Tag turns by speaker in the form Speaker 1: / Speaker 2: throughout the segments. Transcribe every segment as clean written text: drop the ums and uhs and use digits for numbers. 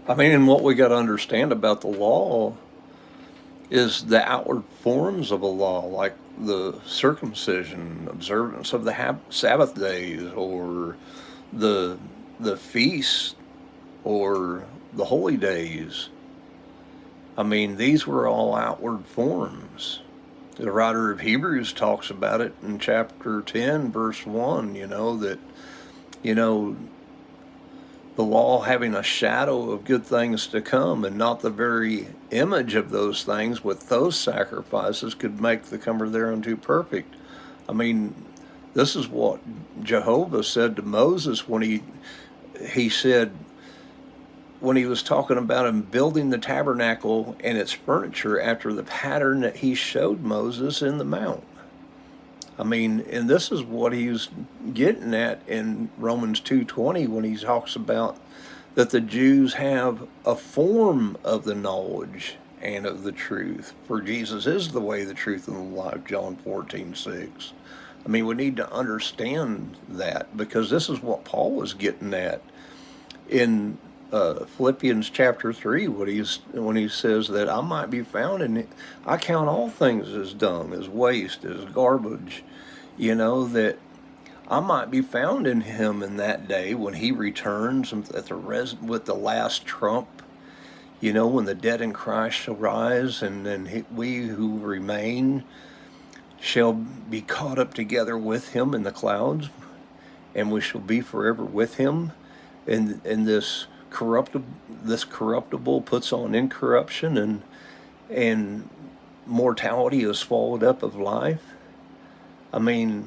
Speaker 1: I mean, and what we got to understand about the law is the outward forms of a law, like the circumcision, observance of the Sabbath days, or the the feasts, or the holy days. I mean, these were all outward forms. The writer of Hebrews talks about it in chapter 10, verse 1, that, you know, the law having a shadow of good things to come and not the very image of those things with those sacrifices could make the comer thereunto perfect. I mean, this is what Jehovah said to Moses when he said, when he was talking about him building the tabernacle and its furniture after the pattern that he showed Moses in the mount. I mean, and this is what he's getting at in Romans 2:20 when he talks about that the Jews have a form of the knowledge and of the truth. For Jesus is the way, the truth, and the life, John 14:6. I mean, we need to understand that, because this is what Paul was getting at in Philippians chapter 3, when he says that I might be found in it. I count all things as dung, as waste, as garbage, that I might be found in him in that day when he returns at with the last trump, when the dead in Christ shall rise, and then we who remain shall be caught up together with him in the clouds, and we shall be forever with him. And this corruptible puts on incorruption, and mortality is swallowed up of life. I mean,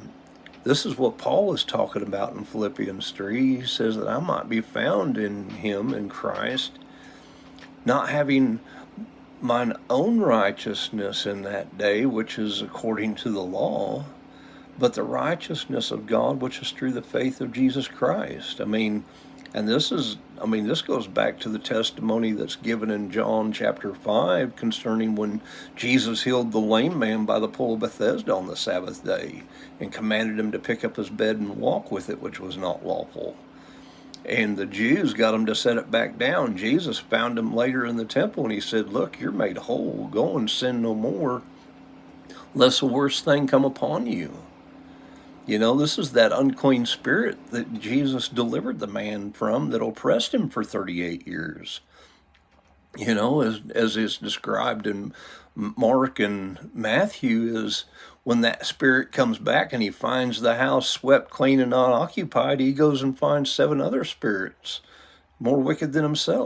Speaker 1: this is what Paul is talking about in Philippians 3. He says that I might be found in him, in Christ, not having mine own righteousness in that day, which is according to the law, but the righteousness of God, which is through the faith of Jesus Christ. This goes back to the testimony that's given in John chapter 5 concerning when Jesus healed the lame man by the pool of Bethesda on the Sabbath day and commanded him to pick up his bed and walk with it, which was not lawful. And the Jews got him to set it back down. Jesus found him later in the temple and he said, "Look, you're made whole. Go and sin no more, lest the worst thing come upon you." This is that unclean spirit that Jesus delivered the man from that oppressed him for 38 years. As is described in Mark and Matthew, is when that spirit comes back and he finds the house swept clean and not occupied, he goes and finds 7 other spirits more wicked than himself.